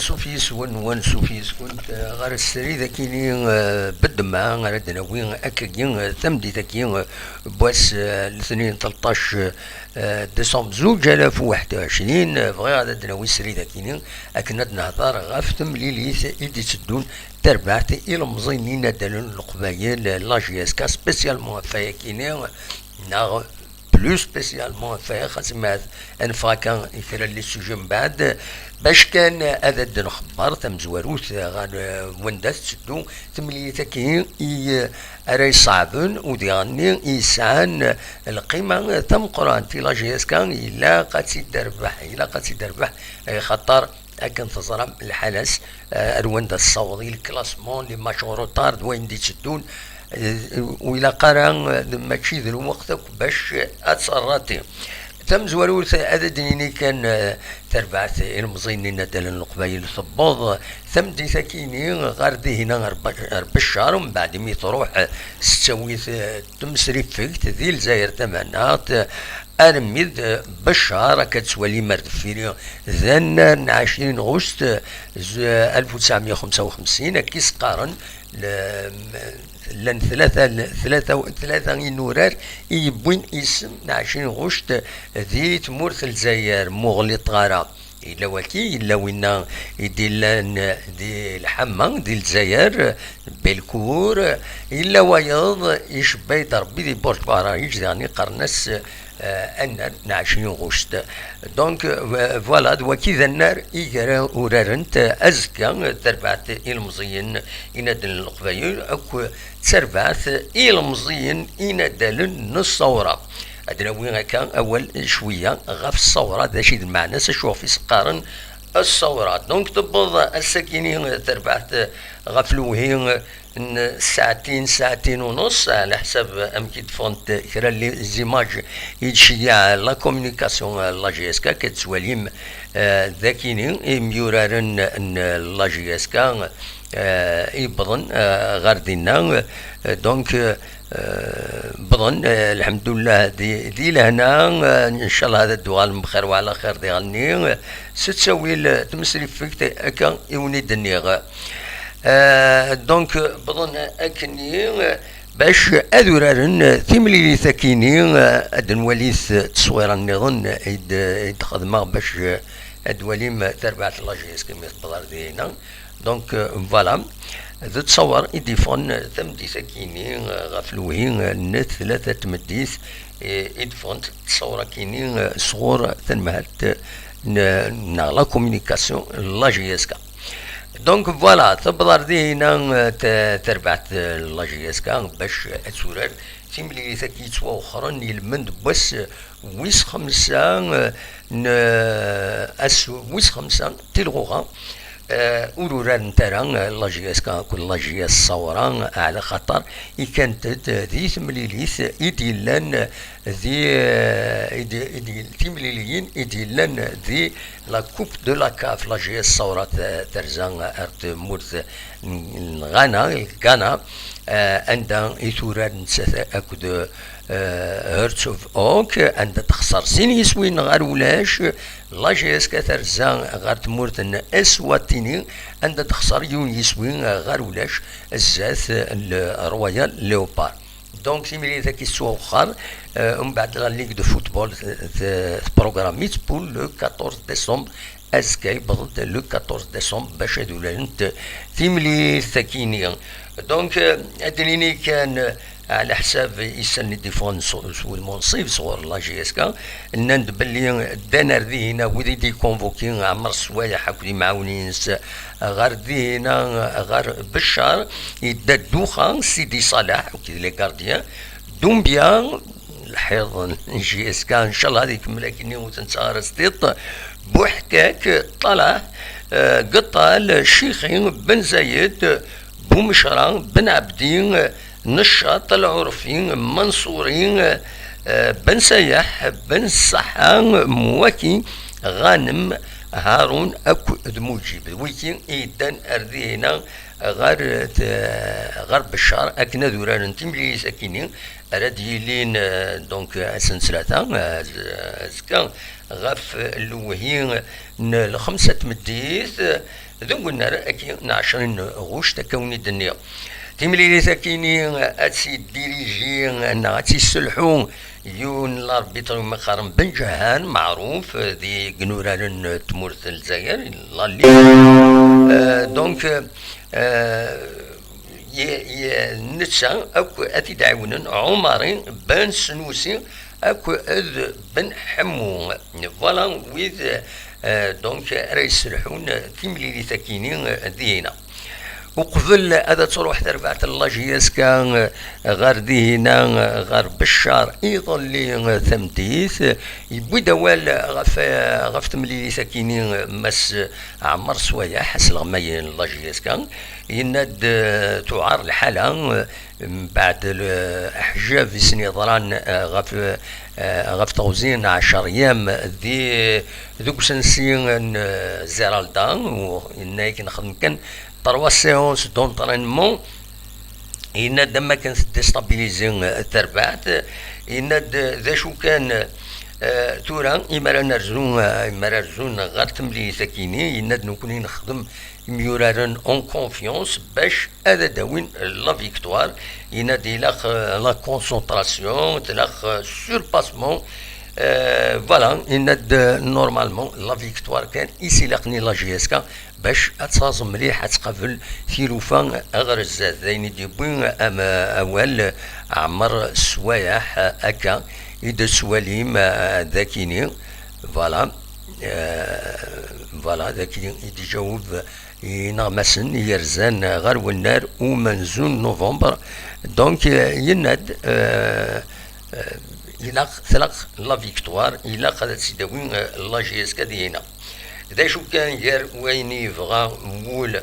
سوفيس ون سوفيس كنت غير السري ذاكيني بالدماء غير دناوين أكاكين ثمدي ذاكين بواس الاثنين 13 ديسمبر 2021 بغي غادا دناوي السري ذاكيني أكنا نهضر غاف تمليليث إيدي تدون تربعت إلى مزينين دالون القبايل لاجياسكا سبيسيالمون فايكيني ناغ بلو سبيسيالمون فيها خاص انفا كان يكرا لي سوجي من بعد باش كان هذا نخبر تم زواروث غان وندات تسدو تملي تاكين راي صعبن وديغني يسعان القيمه تم قران تي لا جي اس كان الا قد تربح خطر لكن تزرم الحلس رواندا الصوضي الكلاسمون لي ماشورو طارد وين دي تسدون وإلى قران ماشي ذو الوقت باش اتصراتي تم زوالو هذا ديني كان تربعت المزينين دال القبايل ثبوض ثم دي ساكيني غاردي هنا غير بالشهر ومن بعد مي تروح تسوي تمسري فيك ذي الجزائر تمنات أرميد بالشهر كتسوالي مرد فيري ذن 20 غشت 1955 كيس قارن لان ثلاثة نورار يبوين اسم 20 غشت ذي تمورث الجزائر مغلط غارة إلا وكي إلا وين يديلان دي الحمى دي الجزائر بالكور إلا ويض يشبه ربي دي بورت بارايج يعني قرنس أن 20 غشت دونك فوالا وكذا النار إيجارا ورارنت أزكا تربعت المزين إنادن القبايل أكو تربعت المزين إنادن الصورة أدنا وين هكا أول شوية غاف الصورة ذا شي المعنى سشوف في سقارن الصورة دونك تبض السكينين تربعت غاف الوهين ساعتين ونص على حساب امكيد فونت كرا لي زيماج يتشيع لا كومونيكاسيون لا جي اس كا كتسواليم ذاكيني ميورارن لا جي اس كا يبضن غاردينا دونك بظن الحمد لله دي لهنا ان شاء الله هذا الدوال بخير وعلى خير دي غني ستسوي تمسري فيك اكا يوني دنيغ دونك بظن اكني باش اذورارن ثملي ثاكيني ادن وليث تصوير النظن ايد خدمه باش ادواليم تربعت لاجيس كما تبدر دينا دونك فوالا تصور يديفون ثم دي ساكيني غاف الوهين نت ثلاثة تمديث يدفون تصور كيني صغور تنمهت لا كومونيكاسيون لا جي اس كا دونك فوالا تبدر دينا تربعت لا جي اس كا باش اتسورر تيملي ثاكي تسوا اخرى يلمند بس ويس خمسة ويس خمسة تلغوها أوروران نتاعنا لا جي اس كا كل لا جي اس صوران على خطر كانت ذي ثمليليث يديلان ذي ثمليليين يديلان ذي لا كوب دو لا كاف لا جي اس صورات ترزان ارت مورث غانا عندها يثوران اكد هرتس اوف اوك عندها تخسر سين يسوين غير ولاش لا جي اس كترزان غير تمورتن اسواتيني عندها تخسر يون يسوين غير ولاش الزات الرويال ليوبار دونك سيميلي ذاك السوا اخر ومن بعد لا ليغ دو فوتبول بروغراميت بول لو 14 ديسمبر اسكاي بغض لو 14 ديسمبر باش هادو لانت تيملي ثاكيني دونك ادريني كان على حساب يسن ديفون سو المنصب صور لا جي اس كا نند باللي الدنر ذي هنا ودي دي كونفوكين عمر الصوايح هاكودي معاونين غير ذي هنا غير بالشهر يدا الدوخه سيدي صلاح وكذا لي كارديان دومبيا الحيض جي اس كا ان شاء الله هذيك ملاكني وتنسار ستيط بوحكاك طلع قطال الشيخين بن زايد بومشرا بن عبدين نشاط العرفين منصورين بن سياح بن الصحان مواكي غانم هارون اكو دموجيب ويكين ايدان اردينا غير بشار أكنا دوران تملي ساكنين راد يلين دونك أسن ثلاثة زكا غاف اللوهين الخمسة مديث ذو قلنا أكي نعشرين غوش تكوني الدنيا تملي لي ساكنين أتسي ديريجين أنا أتسي السلحون يون الاربيتر مقارن بن جهان معروف ذي قنوران تمورث الجزائر لالي دونك نتسا اكو اتي دعونا عمرين بن سنوسي اكو اذ بن حمو فوالا ويذ دونك رئيس الحون تيملي لي ساكنين دينا وقبل هذا تروح تربعة اللاجياس كان غير دينا غير بشار ايضا اللي ثمديث يبوي دوال غف تملي ساكنين مس عمر سوايا حس الغماين اللاجياس كان يناد تعار الحالة بعد الأحجاب في سنيضران غف توزين 10 أيام ذوك سنسين زيرالدان وإنايك نخدم كان 3 séances d'entraînement يناد ما كان ديستابيليزي التربعات يناد ذا شو كان تورا إما نرزون غير تملي ساكيني يناد نكوني نخدم ميورارن اون كونفيونس باش هذا داوين لا فيكتوار يناد يلاق لا كونسونطراسيون تلاق سورباسمون فوالا يناد نورمالمون لا فيكتوار كان يسيلقني لا جيسكا باش اتصازم مليح اتقبل ثيلوفان اغر الزاد ذين ديبوين اما اول عمر سوايح اكا يد سواليم ذاكيني فوالا فوالا ذاكيني يتجاوب ينغمسن يرزان غير والنار ومنزون نوفمبر دونك يناد يلاق ثلاق لا فيكتوار يلاق هذا سيداوين لا جي اس كدينا ذا شو كان يار وين يبغى مول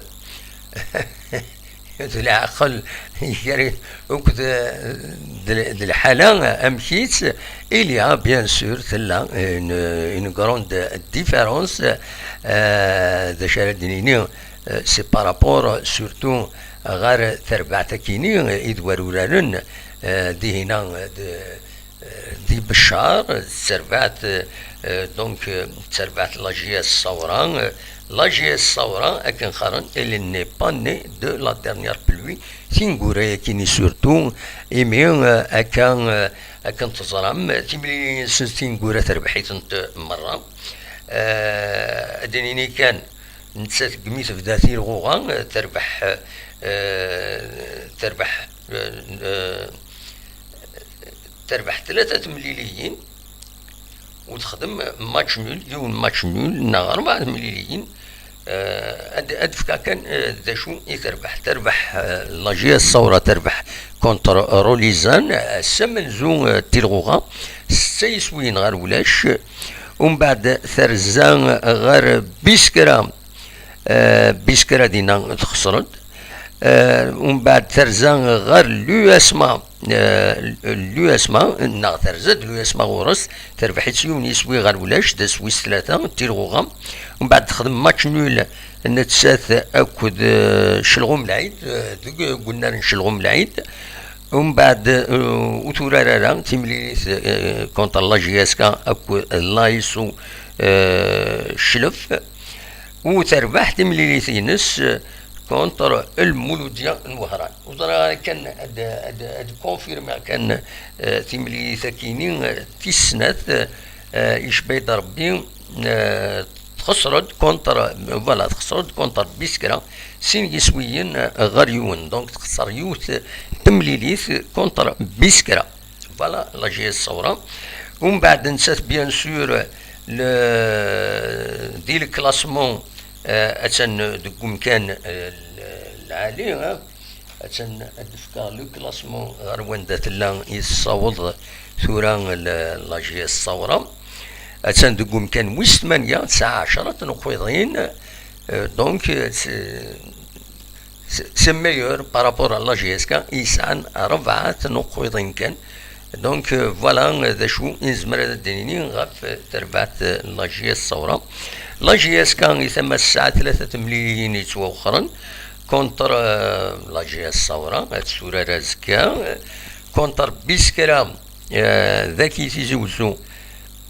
العقل يار وكذا الحالة أمشيت il y a bien sûr une grande différence ذا شارديني c'est par rapport surtout غير تربعتكيني إذ وروران دي هنا دي بشار تربعت دونك تربعت لاجيا الصوران لاجيا الصوران اكن خارن elle n'est pas née de la dernière pluie سينغورا كيني سورتو ايمين اكن تزرم تيملي سينغورا تربحيت انت مره ادنيني كان نتسات قميت في ذاتي الغوغان تربح 3 مليليين وتخدم ماتش نول يوم ماتش نول نهار 4 مليليين ادفكا كان ذا شو تربح لاجيا الثورة تربح كونتر روليزان سمنزون تيلغوغا سيسوين غير ولاش ومن بعد ثرزان غير بيسكرا دينا تخسرت ومن بعد ثرزان غير لو اسما نغترزد لو اسما غورس تربحت سيون يسوي غير ولاش دا سويس 3 تيلغوغا ومن بعد تخدم ماتش نول نتساث اكد شلغوم العيد قلنا نشلغوم العيد ومن بعد وتورارا تيمليث كونتر لاجياسكا اكو لايسو شلف وتربح تيمليث ينس كونتر المولوديا الوهران وزرا كان اد كونفيرما كان تيملي ساكينين تيسنات يشبيد ربي خسرت كونتر فوالا خسرت كونتر بيسكرا سين يسويين غريون دونك تخسر يوث تمليليث كونتر بيسكرا فوالا لاجي الصورة ومن بعد نسات بيان سور دي الكلاسمون اتسن دكم كان العالي اتسن دفكا لو كلاسمون غير وين دات لا يصاوض ثورا لاجي الثورة اتسن دكم كان ويس 8 9 10 نقويضين دونك سي ميور بارابور لاجي اسكا يسعن 4 نقويضين كان دونك فوالا ذا شو يزمر الدنيني غاف تربعت لاجي الثورة لاجي اس كان يسمى الساعة 3 مليون يتوخرن كونتر لاجي الثورة السورة رازكا كونتر بيسكرا ذاكي تيزوزو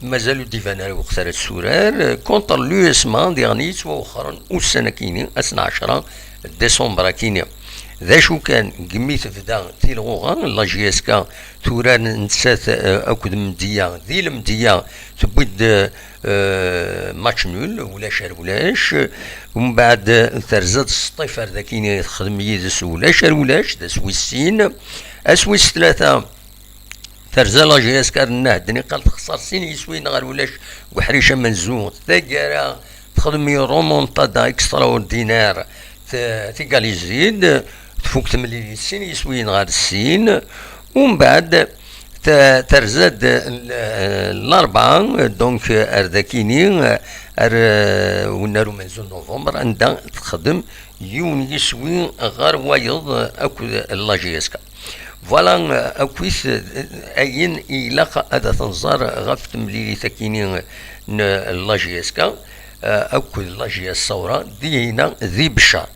مازالو ديفانا وقتها السورار كونتر لو اسمان ديغنيت واخرا والسنة كيني 12 ديسمبر كيني ذا شو كان قميت فدا تيلغوغا لا جي اس كا توران نسات اكد مديا ذي المديا تبد ماتش نول ولاش ومن بعد ترزد الصطيفر ذا كيني تخدم يدس ولاش دا سويسين اسويس ثلاثة ترزا لا جي اس كا نهدني قال تخسر سين يسوين غير ولاش وحريشه منزوط ثاقرا تخدم رومونتادا اكسترا اوردينار تيقال يزيد تفوق 8 سين يسوين غير السين ومن بعد ترزاد الأربعة دونك أرداكيني ونارو منزول نوفمبر عندها تخدم يون يسوي غير وايض أكو لا جي اس كا فوالا أكويس أين إلاقة هذا تنظر غف تمليلي تكيني لا جي اس كا أكو لا جي اس الثورة دينا ذي بشار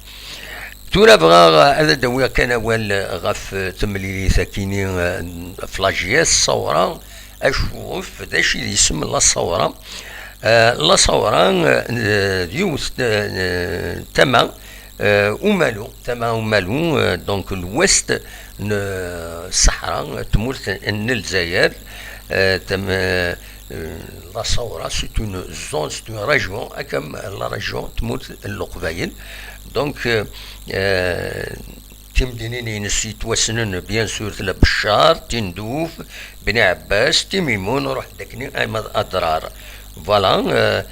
تورا بغا هذا داويا كان اول غف تمليلي ثاكيني فلاجياس الثورة اشوف داش يسمى لا الثورة لا الثورة ديوث تما ومالو دونك الوست الصحراء تمورت الجزائر تم لا الثورة سي اون زون سي اون ريجيون كم لا ريجيون تمورت القبايل دونك تمدينيني نسيت وسنن بيان سور تلا بشار تندوف بني عباس تيميمون روح داكني ايما اضرار فوالا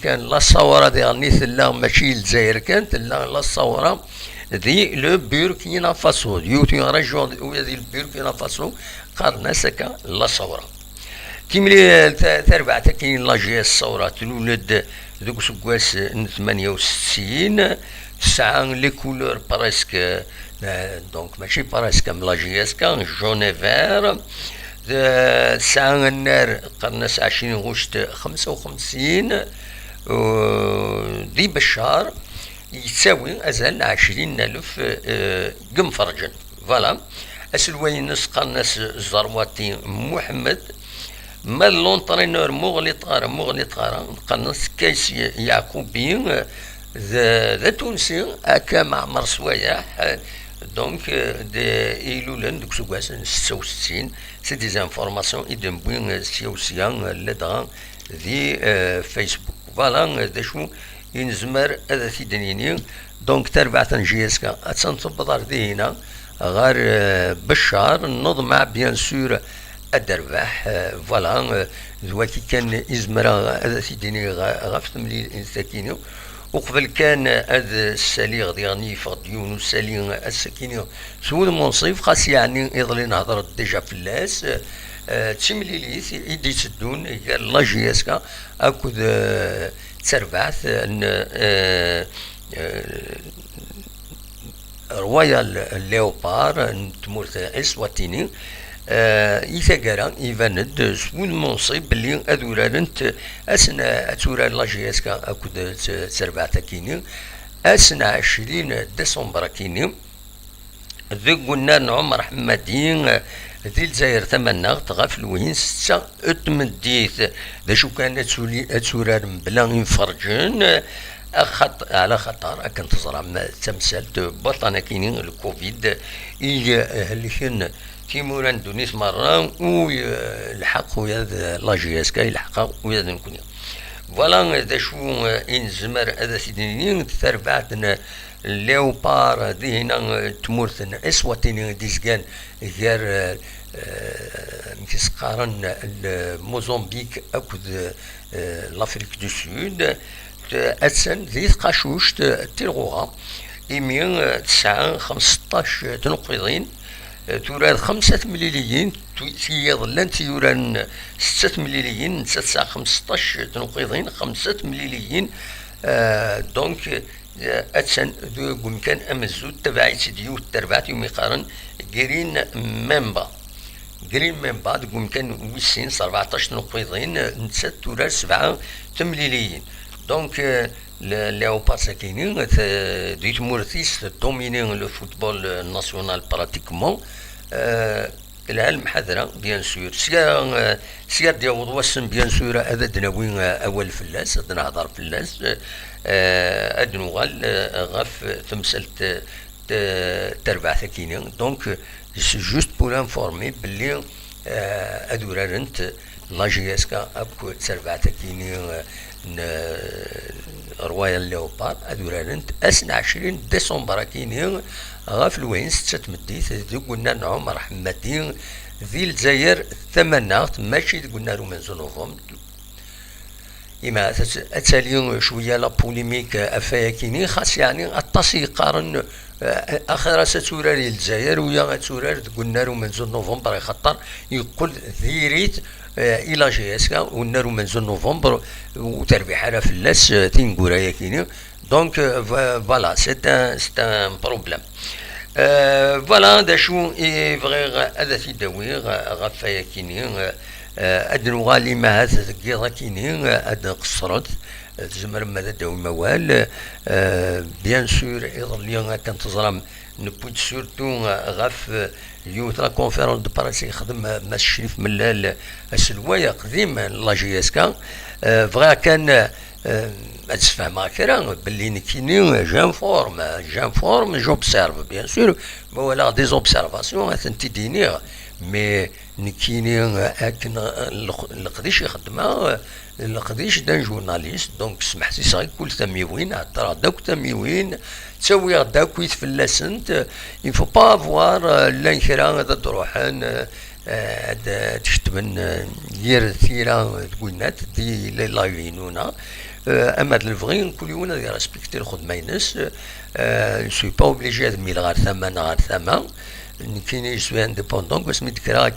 كان لا الثورة ديالني تلا ماشي الجزائر كانت لا الثورة ذي لو بوركينا فاسو يوتي ريجيون ذي البوركينا فاسو قارنا سكا لا الثورة كيملي تربع تكين لا جي اس الثورة تولد ذوك سكواس 68 تسعة لي كولور بريسك دونك ماشي بريسك من لا جي اس كان جون فير تسعة النار قرناس 20 غشت 55 ذي بشار يساوي أزال 20,000 قنفرجن فوالا أسلوين قرناس زرواتي محمد ما لونطرينور مغلي طارا قنص كيس يعقوبي ذا تونسي هكا معمر سوايح دونك دي إيلولن دوك سوكاس 66 سي دي زانفورماسيون إدم بوين سيوسيان لدغا ذي فيسبوك فوالا دا شو ينزمر هذا تيدنيني دونك تربعة جي اس كا تنطبض ذي هنا غير بشار نضمع بيان سور الدرباح فوالا ذواتي كان إزمرا هذا سيديني غفت ملي الساكيني وقبل كان هذا السالي ديالني فقد يونس سالي الساكيني سود منصيف خاص يعني يضلي نهضر ديجا في اللاس تشملي ليث يدي يسدون قال لا جي اس كا اكو تربعث رويال ليوبار تمورت اسواتيني يثقرا يفند سون منصب اللي اذورانت اسنا اتورا لا جي اس كا اكود تربعة كيني اسنا 20 ديسمبر كيني ذي قلنا عمر حمادين ذي الجزائر ثمنا تغفل وين 6 اتمديت ذا شو كانت اتورا بلا ينفرجن على خطر كنت تزرع تمثلت بطنة كيني الكوفيد اللي كان تيموران دونيس مرة ويلحق ويا لا جي اس كا يلحق ويا نكون فوالا دا شو انزمر هذا سيدني تربعتنا ليوبار دي هنا تمورثن اسواتيني ديسكان غير مكسقارن موزمبيك اكد لافريك دو سود اتسن ذي قاشوش تلغوها إيمين 15 تنقيضين توران 5 مليليين تيظلن تيوران 6 مليليين 15 تنقيضين 5 مليليين دونك اتسن ذو ممكن امزود تبعي سيديو تربعت يوم يقارن جرين ميمبا ممكن ويسين 14 تنقيضين نسات توران 7 مليليين Donc, Léopard Sakini, dit Mourtis, dominer le football national pratiquement. العلم حذرة بيان سور سيار ديال وضوسن بيان سور هذا دناوين اول فلاس هذا نهضر فلاس ادنوغال غف تمثلت تربع ثكينين دونك سي جوست بور انفورمي باللي ادورارنت لا جي اس كا ابكو تربع ثكينين رويال ليوبارد ادورارنت اسن 20 ديسمبر كينين غاف الوين ستة مديت قلنا نعمر حمادين ذي الجزائر ثمانات ماشي قلنا له من زنوفهم إما أتالي شوية لا بوليميك أفاكيني خاص يعني التصي يقارن أخيرا ستوراري الجزائر ويا تورار قلنا له من نوفمبر خطر يقول ذيريت إلى جي اس كا ونارو من نوفمبر وتربيح على فلاس تنقورا ياكيني دونك فوالا سي ان بروبليم فوالا دا شو يبغي هذا تيداوي غفايا كيني ادنو غالي ما هذا كيضا كيني اد قصرت تزمر ماذا داوي موال بيان سور يظل كانت تزرم نبوت سورتو غاف يوث لا كونفيرونس دو باريس يخدم ماس الشريف ملال السلوايا قديم لا جي اس كا فغا كان تفهم كرا باللي نكيني جان فورم جوبسيرف بيان سور فوالا دي زوبسيرفاسيون تنتيديني مي نكيني اكن القديش يخدمها القديش دان جورناليست دونك سمحتي صغير كل تميوين هضر داك تميوين تسوي داك ويتفلسنت يفو با افوار لا كرا هذا تروحان تشتمن ير ثيرا تقولنات دي لاينونا اما الفغي كل يوم ريسبكتي الخدمه ينس سوي با اوبليجي هاد ميل غير ثمن كاين شويه انديبوندون باش متكرا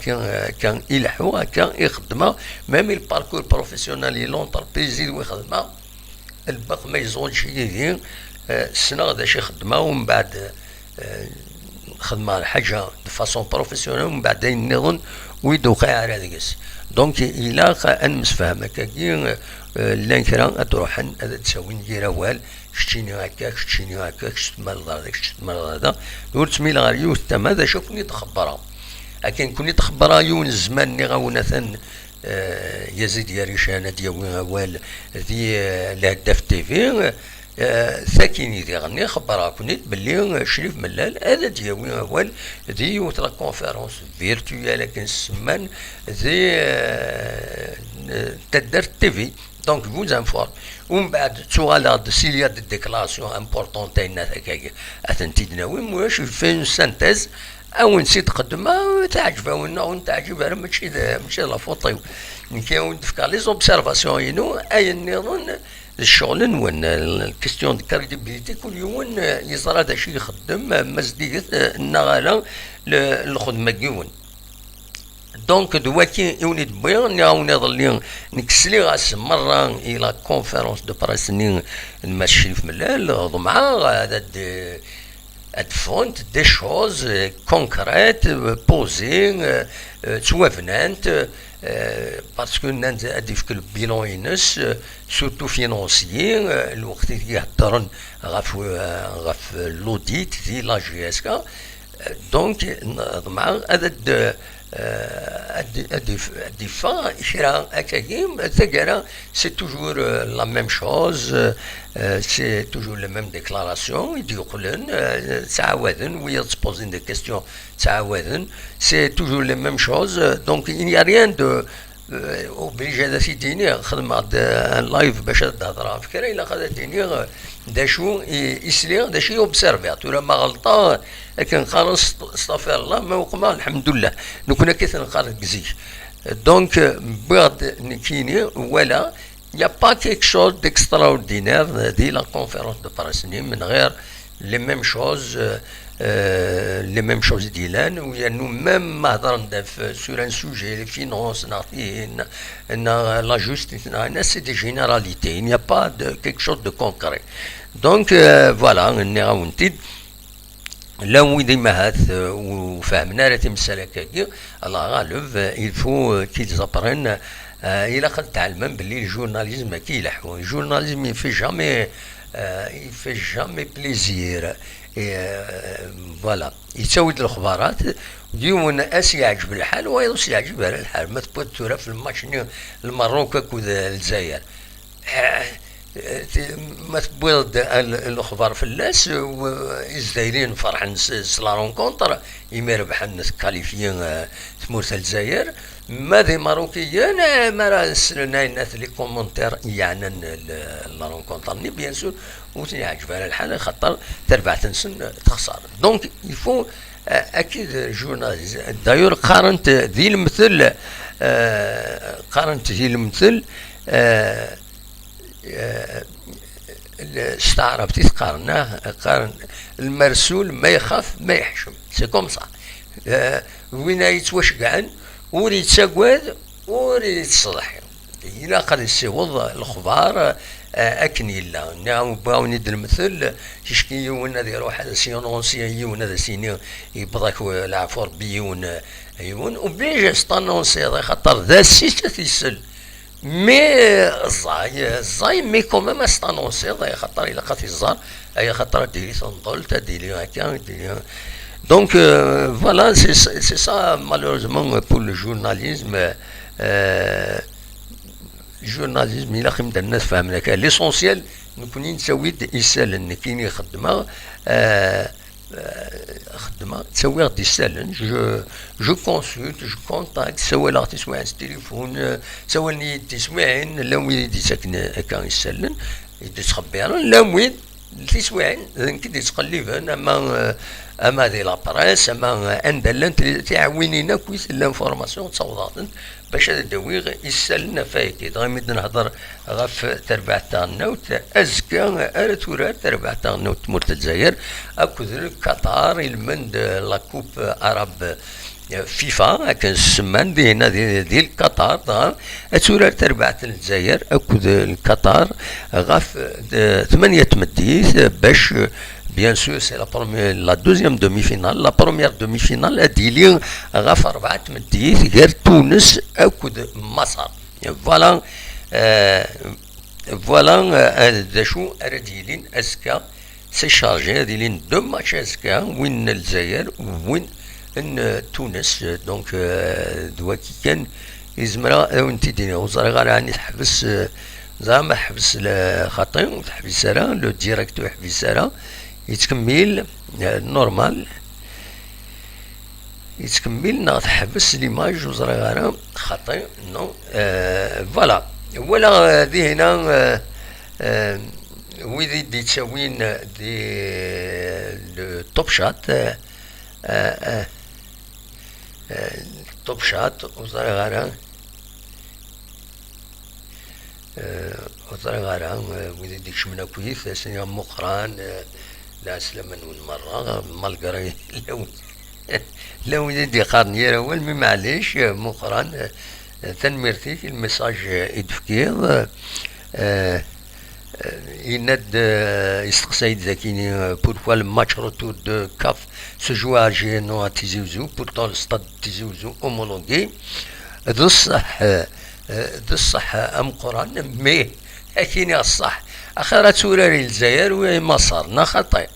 كان يلحوا كان يخدمها ميم الباركور بروفيسيونال لونتربريز يخدمها الباق ما يزونش يدير السنه غدا شي خدمه ومن بعد خدمه حاجه دو فاسون بروفيسيونال ومن بعد ينظن ويدوخا على هذاك دونك الى ان مسفهمه كاين لان كرا تروح هذا تساوي ندير وال شتيني هكاك شت مرض هذاك شت مرض هذا ورتمي غير يوث تم هذا شوفني تخبرها لكن كوني تخبرها يون الزمان اللي غاونثن يزيد يا ريشانه ديال وال ذي الهداف تيفي ثاكيني دي غني خبرها كنت باللي شريف ملال هذا ديال وال ذي يوث لا كونفيرونس فيرتويال كان السمان ذي تدار تيفي دونك فوز انفورم ومن بعد سؤال سيليا دي ديكلاسيون امبورطونت هكاك اثنتي دناوي واش في سانتيز او نسيت تقدمها تعجبها ونتعجبها ماشي لا فوطيو كاين تفكر لي زوبسيرفاسيون ينو اي نظن الشغل نون الكيستيون دو كريديبيليتي كل يوم يزرى هذا الشيء يخدم مزدية النغاله الخدمه كيون دونك دواكي يونيد بيان نعاون يظلين نكسلي غاس مرة إلى كونفيرونس دو بريس نين المشرف ملال ضمعا هذا ادفونت دي شوز كونكريت بوزي توافنانت باسكو نانت ادي في كل بيلون ينس سورتو فينونسيي الوقت اللي يهضرن غاف لوديت دي لا جي اس كا دونك ضمعا هذا الدفاع شراء أكاكيم تقرا سي توجور لا ميم شوز سي توجور لا ميم ديكلاراسيون يقولن تعاودن ويا تبوزين دي كيستيون تعاودن سي توجور لا ميم شوز دونك il n'y a rien de اوبليجي هذا سيديني خدم ان لايف باش تهضر فكره الا خدتيني داشو يسلي داشي اوبسيرفيات ولا ما غلطه لكن خلاص استغفر الله ما وقما الحمد لله نكون كيف نقرا كزي دونك بعد نكيني ولا يا با كيك شوز ديكستراوردينير دي لا كونفيرونس دو باريسني من غير لي ميم شوز لي ميم شوز ديلان ويانو ميم ما هضرنا سور ان سوجي لي فينونس نعطيه لا جوستيس سي دي جينيراليتي il n'y a pas de quelque chose de concret دونك فوالا ني غاونتيد لا ويدي مهات وفهمنا راه تمسالا كاكي الله غالب il faut qu'ils apprennent إلا قد تعلم باللي الجورناليزم كي يلحو الجورناليزم يفي جامي بليزير. فوالا يسود الاخبارات ديون اس يعجب الحال ويوس يعجب الحال. ما تبغى تورا في الماتش المروك كود الجزائر ما تبغى الاخبار في الناس وازدايرين فرحان لا رونكونتر يما ربحان كاليفيين تمورت الجزائر. ما دي ماروكيين ما راه سلنا الناس لي كومونتير يعني لا رونكونتر ني بيان سور وتعجب على الحال خاطر تربع تنسن تخسر. دونك يفو اكيد جورناليزم. دايور قارنت ذي المثل استعربتي تقارناه قارن المرسول ما يخاف ما يحشم سي كوم صح. وين يتوشقعن وريد تساقواد وريد تصلح إلا قد يسيوض الأخبار أكني لا نعم باوني المثل تشكي يون هذا يروح هذا سيونونسي يون هذا سيني يبضاك العفور بيون يون وبيجا ستانونسي هذا خاطر ذا السيس يسل مي الزاي مي كومام ستانونسي هذا خاطر إلا قد الزار أي خاطر ديري تنضل تديري هكا ديري. Donc voilà, c'est ça malheureusement pour le journalisme. الجورناليزم إلا خدمت الناس فهمنا كان ليسونسيال نكوني نسوي يسالن كاين يخدمها خدمه تسوي غدي يسالن جو كونسولت جو كونتاكت سوا لاغتي سواعين التليفون سوا نيدي سواعين لا وين ساكن كان يسالن يدي تخبيرن لا وين في سواعين كي تقلبن اما دي لابريس اما اندلنت تعاونينا كويس لانفورماسيون تصوضات باش هذا الدويغ يسالنا فايكي غامد نهضر غف تربع تاع النوت ازكى ارتورات تربع تاع النوت تمرت الجزائر اكو قطر المند لاكوب عرب فيفا كان السمان دي هنا ديال قطر اتورات تربع الجزائر اكو قطر غف 8 تمديث باش bien sûr c'est la deuxième demi-finale. La première demi-finale ديالي غاف 4 تمديث غير تونس اكد مصر. فوالا فوالا شو رديلين اسكا سي شارجي ديالين دو ماتش اسكا وين الجزائر وين ان تونس. دونك دواكي كان يزمرا وانت دينا وزرا غير راني تحبس زعما حبس خاطي وتحبس راه لو ديريكتور حبس راه يتكمل نورمال يتكمل ناض حبس ليماج وزرا غير خاطي نو. فوالا ولا هذه هنا ويدي دي تساوين دي توب شات توب شات وزرا غير وزرا غير ويدي ديك شمنا كويس سنيا مقران لا سلمان والمرة مالقري لو يدي قارني اول مي معليش مقران تنميرتي في الميساج يدفكير يند يستقسايد ذاكيني بوركوا الماتش روتور دو كاف سو جو ا جينو ا تيزي وزو بورتون الستاد تيزي وزو اومولوغي ذو الصح ذو الصح ام قران مي اكيني الصح اخرى توراري الجزائر ومصر خطي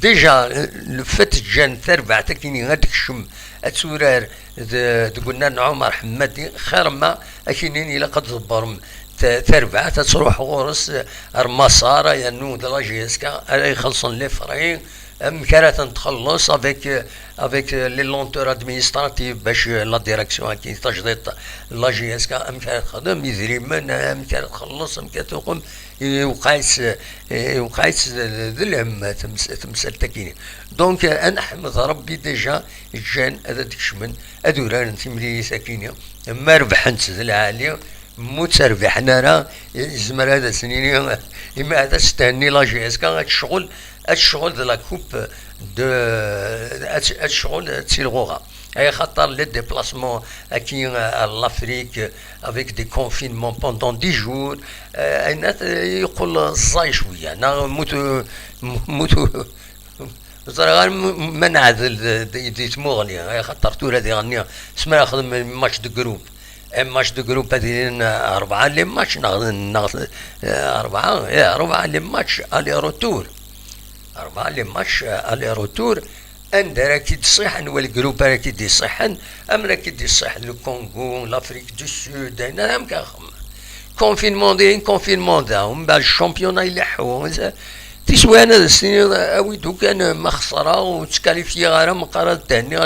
ديجا الفت جان تربع تكيني غاديك الشم اتورار قلنا عمر حمادي خير ما اكينين الى قد زبرم تربع تروح غورس المسار ينو دلاجيسكا يخلصن لي فرين مكانة تخلص افيك لي لونتور ادمينستراتيف باش لا ديريكسيون كي تجديد لا جي اس كا مكانة تخدم يدري من مكانة تخلص مكانة تقوم وقايس ذلهم تمثل تكيني. دونك انا احمد ربي ديجا جان هذا تكشمن ادوران تملي ساكينه ما ربحنت العاليه متربحنا راه زمر هذا سنين اما هذا استهني لا جي اس كا الشغل دو لا كوب دو الشغل تيلغوغا اي خاطر لي ديبلاسمون كي لافريك افيك دي كونفينمون بوندون 10 جور الناس يقول الزاي شويه انا موتو زرا منعزل دي تموغني اي خاطر تورا دي غنيه اسمها خدم ماتش دو جروب ماتش دو جروب هذين 4 لي ماتش ناخذ 4 لي ماتش الي روتور 4 لي ماتش الي روتور ان راكي تصيح نوال الجروب راكي دي صحن ام راكي دي صح لو كونغو لافريك دو سود انا ام كنخمم كونفينمون دا ومن بعد الشامبيونا يلحو تسوى انا السنين اويدو كان مخسره وتكاليفيا غير مقارنه تاني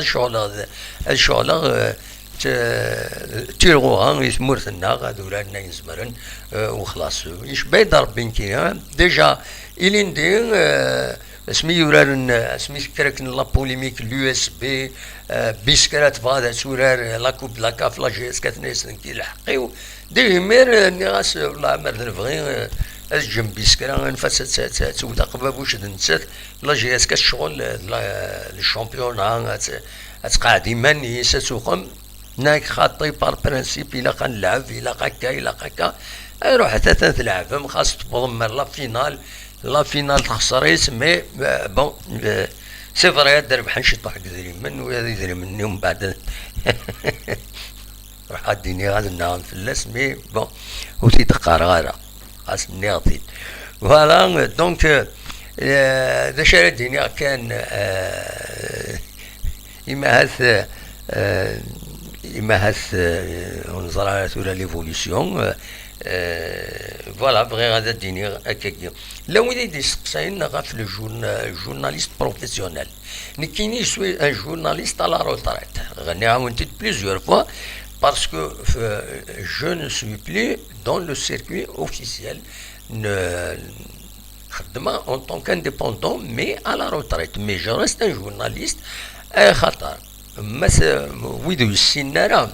الشغل تيرغوها يثمر ثنا غادو رانا يزمرن وخلاص يشبه ضربين كي ديجا الين دي اسمي يوران اسمي كراكن لا بوليميك اليو اس بي بيسكرات فادا سورار لا كوب لا كاف لا جي اس كاتنيس كي الحقيو دي مير نيغاس والله ما نبغي الجنب بيسكرا نفاس تسودا قبابوش دنسات لا جي اس كشغل الشامبيون تقعد يماني سوقم ناك خاطي بار برانسيب الا كنلعب الا هكا روح حتى تلعب خاص تبضم لا فينال تخسر يسمي بون سي فري دربح نشد واحد يدري من وهذا يدري مني ومن بعد راح اديني غادي نعم في الاسمي بون وتيتقار غاره خاص نياطي فوالا دونك ذا شارع الدنيا كان إما هاث ونظرة ولا ليفوليسيون فوالا بغي غادا ديني هكاكيا لو يدي سقساين غاف الجورناليست بروفيسيونيل نكيني سوي ان جورناليست على روتريت غني عاونتي بليزيور فوا parce que je ne suis plus dans le circuit officiel en tant qu'indépendant mais à la retraite mais je reste un journaliste خطر مثلا ويدو السنارة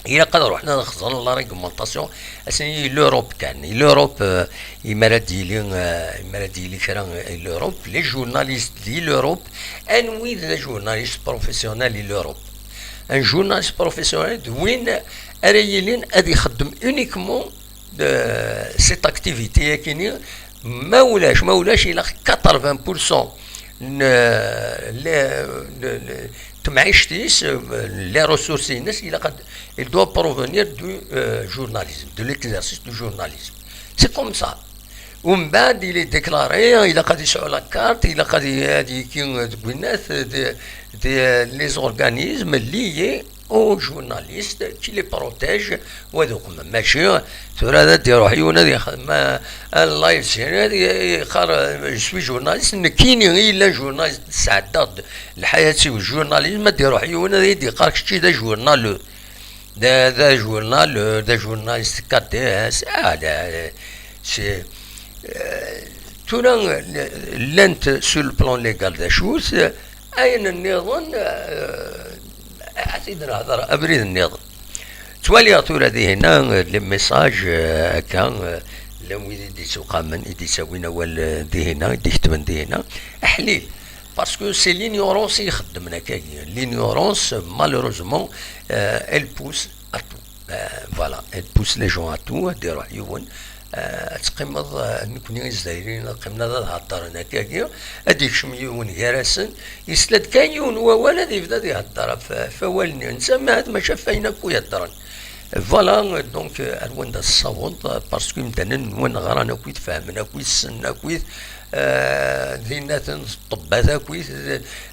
إلا قد روحنا نخزن لا ريغمونطاسيون اسني لوروب كان لوروب يمرا ديلي كرا لوروب لي جورناليست دي لوروب ان ويد لي جورناليست بروفيسيونيل لوروب ان جورناليست بروفيسيونيل وين اريلين ادي يخدم اونيكمون سيت اكتيفيتي كيني ما ولاش الى 80% تمعيشتيس لي ريسورس الناس الى قد il doit provenir du journalisme de l'exercice du journalisme c'est comme ça ومن بعد il est déclaré الى قد يسعوا لا كارت الى قد هذه كي تقول الناس دي لي اورغانيزم liés aux journalistes qui les protègent وهذوك ماشي هذا ديروح يونا ما اللايف سين هذه خار شوي جورناليست كاينين الا جورناليست سعداد الحياه والجورناليزم ديروح يونا يدي قارك شي دا جورنال دا جورنال دا جورناليست كاتي اس سي تونا لانت سور البلان ليغال دا شوز اين النظام أعتقد هذا أبريد النظام توالي طول هذه هنا لي ميساج كان لو يدي سوق من يدي سوينا ولا دي هنا يدي كتبن دي هنا حليل باسكو سي لينيورونس يخدمنا كاين لينيورونس مالوروزمون elle pousse à tout voilà elle pousse les gens à tout ديروا يون تقمض نكوني الجزائريين قمنا هضر هنا كاكيا هذيك شميون كراسن يسلد كان يون ولا ذي بدا يهضر فوالني نسمى هاد ما شافينا كو يهضرن فوالا دونك الوان دا الصوت باسكو مثلا وين غرانا كويت فهمنا كويت سنا كويت ذينات الطبات كويت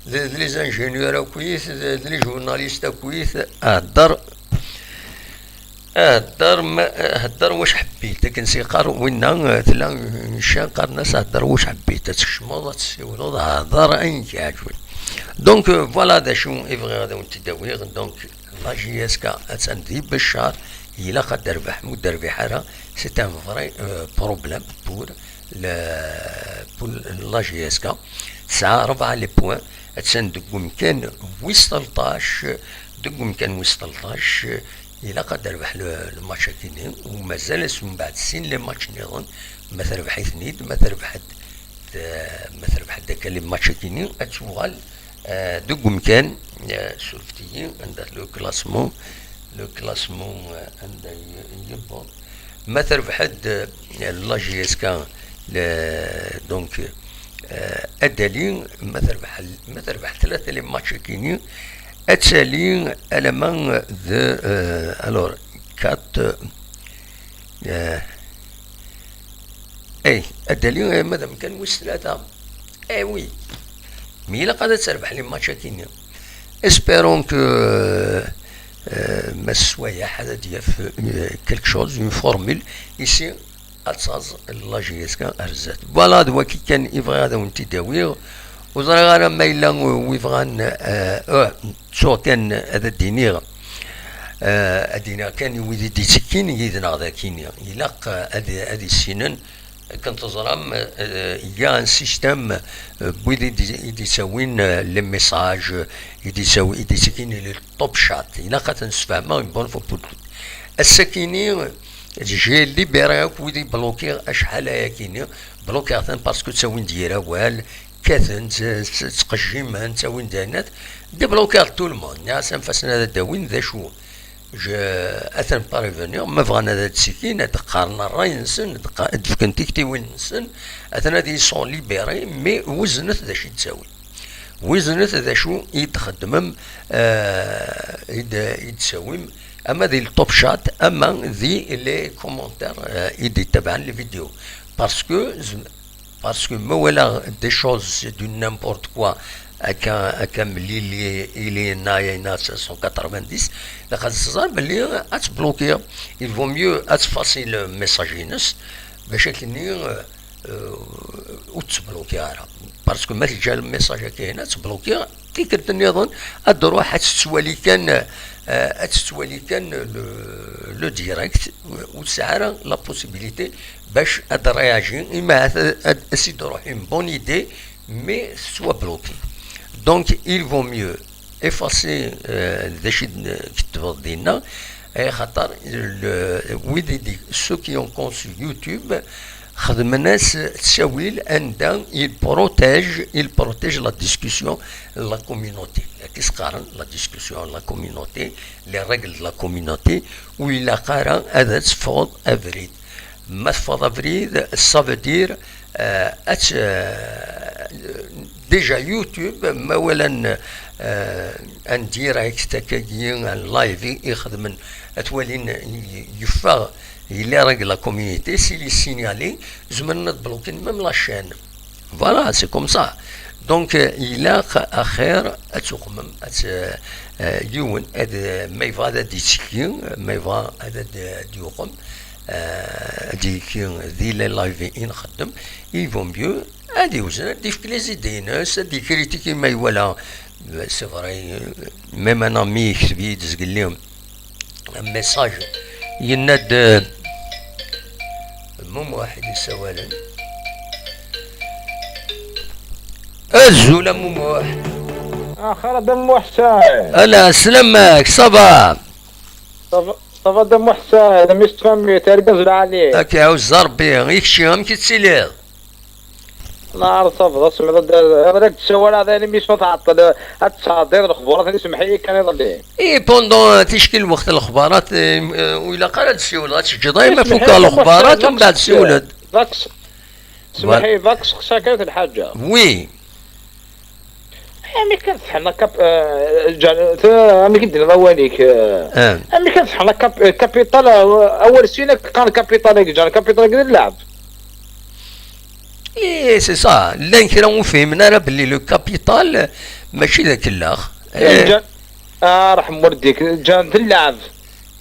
لي زانجينيور كويت لي جورناليست كويت هضر هدر واش حبيت لكن سيقار وين تلا نشان قار الناس هدر واش حبيت تشمض تسيولو هدر اين كيعجبني دونك فوالا دا شو افغي غادا ونتداويغ دونك لا جي اس كا اتسندي بالشهر الى قد دربح مدربحها سي ان فري بروبليم بور لا جي اس كا ساعه 4 لي بوان اتسند ممكن ويس 13 ممكن ويس 13 إلا قد ربح الماتش كيني ومازال من بعد السين لي ماتش نيضون ما تربح ثنيد ما تربح داك لي ماتش كيني اتوغال دوك مكان سولفتي عند لو كلاسمون عند يبون ما تربح لا جي اس كا دونك ادالي ما تربح 3 لي ماتش كيني التالي element de alors 4 اي التالي مادام كان ويس 3 اي وي مي الا قادر تربح لي ماتشا كينيا espérons que ما السوايع هذا ديال quelque chose une formule ici اتصاز لا جي اس كان ارزات فوالا دوا كي كان يبغي هذا وانت داويه وزرا غير ما الا ويبغى تشو كان هذا الدينيغ الدينيغ كان يودي دي سكين يدنا هذا كينيا يلاق هذه السنن كنت تزرم يا ان سيستم بويدي يسوين لي ميساج يدي سكين لي توب شات يلاق تنسفهمها بون فو السكيني جي ليبيراك ويدي بلوكي اشحال هيا كينيا بلوكي باسكو تسوين ديرها وال كاثن تقجم انت وين دانات دي بلوكي تو المون ناس انفاسنا هذا داوين ذا شو اثن باريفونيور ما بغانا هذا السكين تقارنا الراي نسن تفكن تيكتي وين نسن اثن هذه سون ليبيري مي وزنت ذا شي تساوي وزنت ذا شو يتخدمم يتساوم اما ذي التوب شات اما ذي لي كومونتير يدي تبعا لي فيديو parce que voilà des choses c'est du n'importe quoi comme il est na 190 la khazar bali at bloquer il vaut mieux effacer le messaginess باش كني وتبلوكي parce que ما جا الميساج كاين تبلوكي كيكرت نظن الدروح حتسوالي كان لو ديريكت وسعر لا بوسيبيليتي باش ادرياجي اما اسيد روح اون بون ايدي مي سوا بلوكي دونك il vaut mieux effacer ذا شي كتبوا ديالنا خاطر ويدي سو كي اون كونسو يوتيوب خدم ناس تساويل عندها il protège la discussion la communauté كيس قارن la discussion la communauté les règles de la communauté وإلا قارن هذا تفوض أفريد ما تفوض أفريد ça veut dire ديجا يوتيوب ما ولا ان ديريكت كاين ان لايف يخدم اتوالين يفا il règle la communauté s'il est signalé زمرنا تبلوكي même la chaîne voilà c'est comme ça donc il a اخر اتقمم يون هذا ما يبغى هذا ديسكين ما يبغى هذا ديوقم ديكين ذي لي لايف ينخدم il vaut mieux هادي وزن دي في لي زيدي ناس دي كريتيكي ما يولا سي فري ميم انا مي يكتب يدز قال لهم ميساج يناد مم واحد يسوالا الزولا مم واحد اخر دم وحشة الا سلامك صبا صفا دم وحشة انا مش تفهمي تركز عليه هاكا عاوز ربي يكشيهم كي تسيليض نهار صفا سمعت هذاك الشوارع هذا مش تعطل التصادير الاخبارات اللي سمحي كان يضل اي بوندون تشكيل وقت الاخبارات وإلا قالت السيولات تسجل دايما فوق الاخبارات ومن بعد السيولات فاكس سمحي فاكس شكلت الحاجة وي امي كانت حنا كاب امي كنت نضوانيك امي كانت حنا كابيتال اول سنه كان كابيتال جان كابيتال قد اللعب اي سي صا لا كرا وفهمنا راه بلي لو كابيتال ماشي ذاك الاخ رحم والديك جان اللعب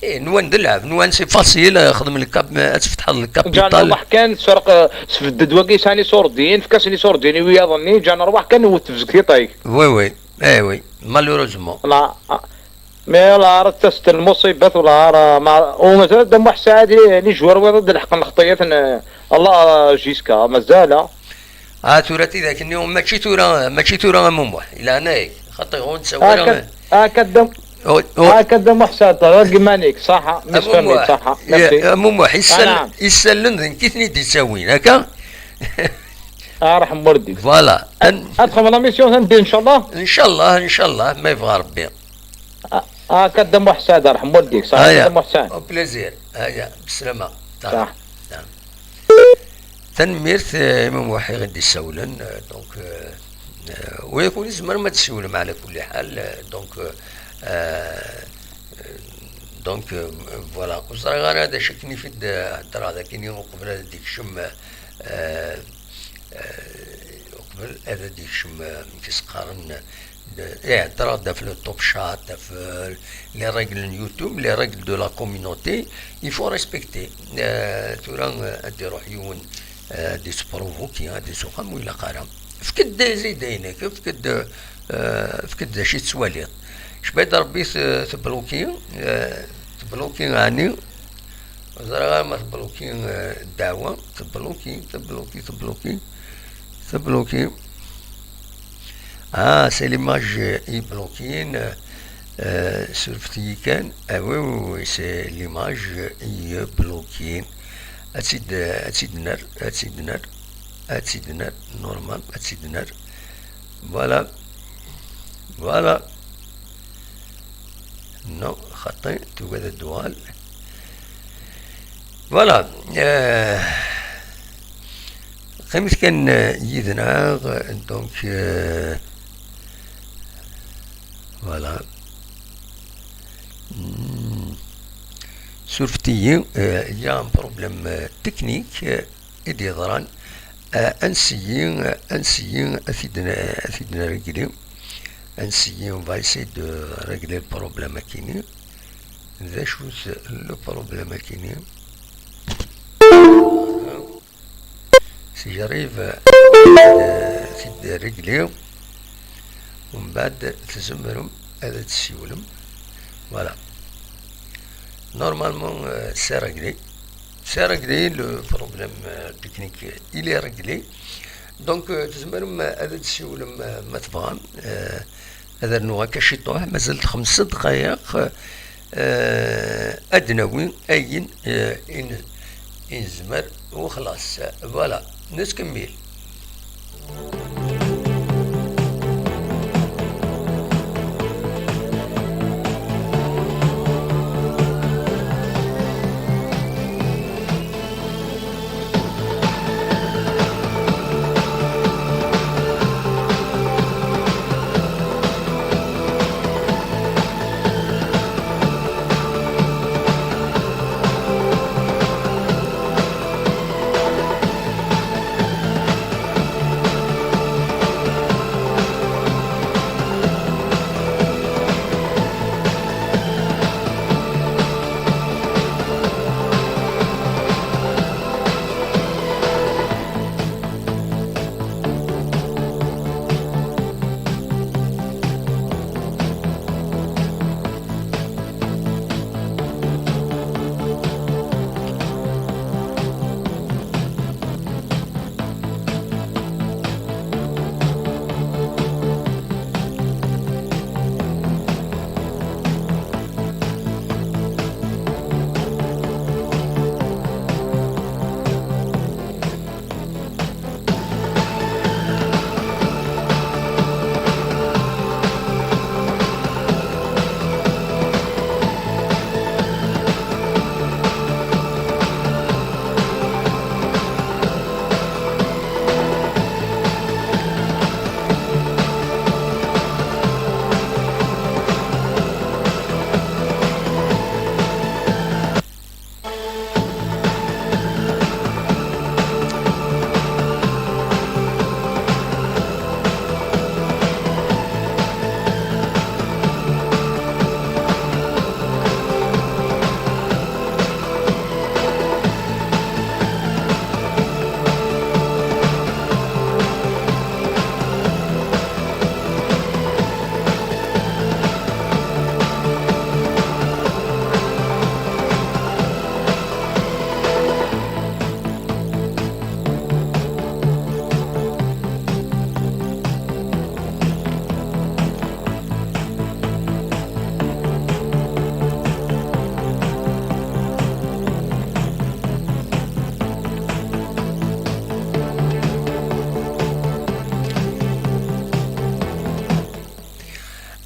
ايه نوان دلعب نوان سي فاسيل خدم الكاب تفتح الكابيتال جان روح كان سرق سفدد وكي ساني سوردين في كاسني سوردين ويا ظني جان روح كان وتفزك في طايك وي وي مالوروزمون لا مي لا راه تست المصيبات ولا راه ما ومازال دم حسادي يعني جوار ضد الحق الخطيات الله جيسكا مازال توراتي ذاك اليوم ماشي تورا مموح الى هنايا خاطر هون تسوي هكذا هكذا محسن رقمانيك صح مستمي صح مموح يسلن كيفني تسوين هكا رحم والديك فوالا ادخل من ميسيون ندير ان شاء الله ما يبغى ربي هكذا محسن رحم والديك صح هكذا محسن بليزير هيا بالسلامة صح تنميرت مموح غادي يسولن دونك ويكون زمان ما تسولم على كل حال دونك دونك فوالا وصراحة أنا هذا شكني في الدرا هذا كيني قبل ديك الشم قبل هذا ديك الشم كيسقارن درا في التوب شات في لي ريغل اليوتيوب لي ريغل دو لا كوميونيتي يفو ريسبكتي تورا ديرو حيون دي سبروفوكي دي سوقام ولا قارا فكد زيدينك فكد شي تسواليط شبيت ربي تبلوكي يعني زرا ما تبلوكي الدعوة تبلوكي سي ليماج اي بلوكين سورفتي كان وي سي ليماج اي بلوكين اتسيد نار نورمال اتسيد نار فوالا نو خطي توجد الدوال فوالا خمس كان يدنا دونك فوالا سورفتي يا بروبليم تكنيك إدي ضران انسيين أثيدنا رجلي انسيين on va essayer de régler le problème كيني ذا شو لو بروبليم كيني سي جاريف في رجلي ومن بعد تزمرهم هذا تسيولم فوالا نورمالمون سي رجلي لو بروبليم تكنيك إلي رجلي دونك تزمرهم هذا تسيولم ما تبغى هذا النوع كشيطوه مازال 5 دقائق أدنوي أين إنزمر وخلاص فوالا نكمل.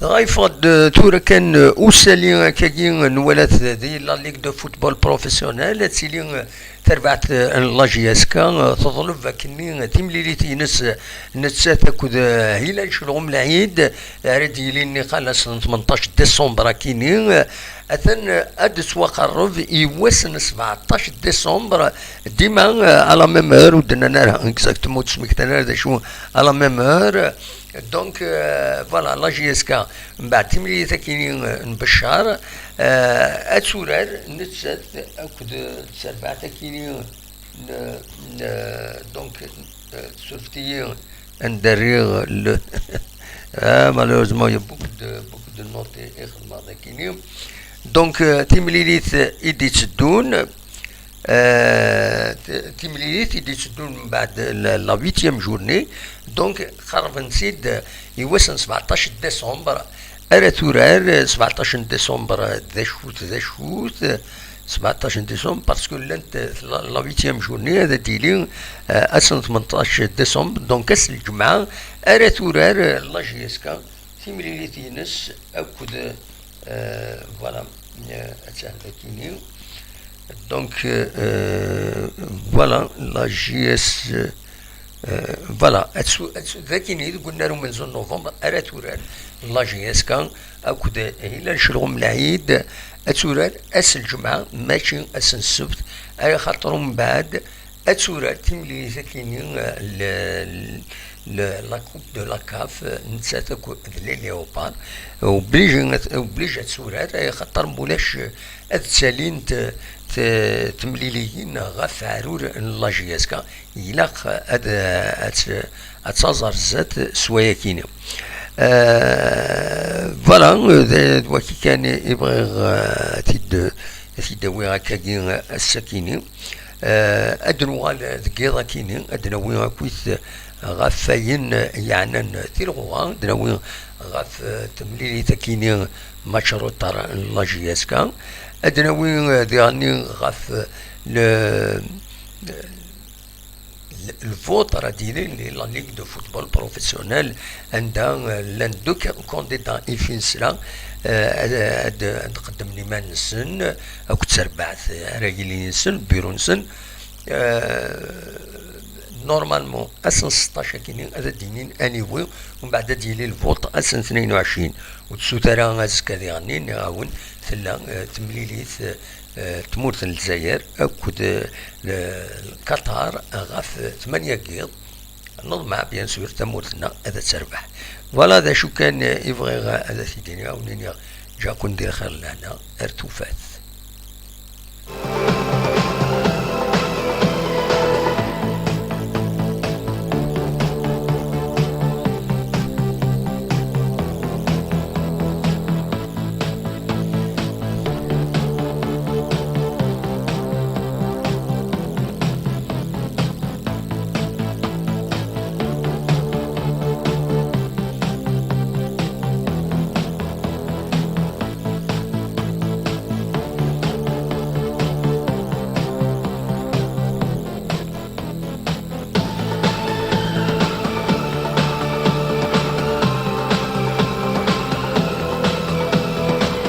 غايفض تورا كان أوسالي كاين نولات ذي لا ليغ دو فوتبول بروفيسيونيل تسيلي تربعت لاجياسكا تظلم فكني تمليليتي نسات كود هلال شلغم العيد ردي لي قال 18 ديسمبر كيني اثن ادس وقرب يوسن 17 ديسمبر ديما على ميمور ودنا نرى اكزاكتومون تسميك تنار شو على ميمور دونك فوالا لاجياسكا من بعد تمليليتا كيني نبشار اتسورار نتسات اكود تسربعتا كيني دونك سورتي ندريغ malheureusement il y a beaucoup de notes également كيني دونك تمليليت يدي تسدون تمليليت يدي تسدون من بعد لا 8 جورني دونك قرب نسيد يوصل 17 ديسمبر اراتورار 17 ديسمبر ذا شوت 17 ديسمبر باسكو لانت لا 8 جورني هذا ديلي اصلا 18 ديسمبر دونك اس الجمعه اراتورار لاجياسكا تمليليت ينس اكد فوالا كيني دونك فوالا لا جي اس فوالا ذاكيني قلنا لهم من زون نوفمبر اراتورار لا جي اس كان اكد هلال شلغم العيد اتورار اس الجمعه ماشي اس السبت اي خاطر من بعد اتورار تملي ذاكيني لا كوب دو لا كاف نسات لي ليوبار وبليج تسورار اي خاطر مولاش اتسالين تمليليين غاف عرور لاجياسكا يلاق اتزازر زات سوايا كيني فوالا وكي كان يبغي تيداوي هكاكي السكيني ادنوا ذكيضا كيني ادناوي كويس غاف فاين يعني تيلغوا ادناوي غاف تمليلي تكيني مشروط لاجياسكا ادناوي ديالني غاف الفوت راه دايرين لا ليغ دو فوتبول بروفيسيونيل عندها لان دو كونديدا يفينسلا نقدم لي مان نسن او تسربعت راجلين نسن بيرو نسن نورمالمون اسن 16 كاينين هذا دينين انيوي ومن بعد ديالي الفوت اسن 22 وتسوترا ازكا ديالني نعاون ثلا تمليليت تمورت الجزائر اكد قطر غاف 8 كيض نضمع بيان سور تمورتنا هذا تسربح فوالا هذا شو كان يبغي هذا سيدي عاونيني جا كون دير خير لهنا ارتوفات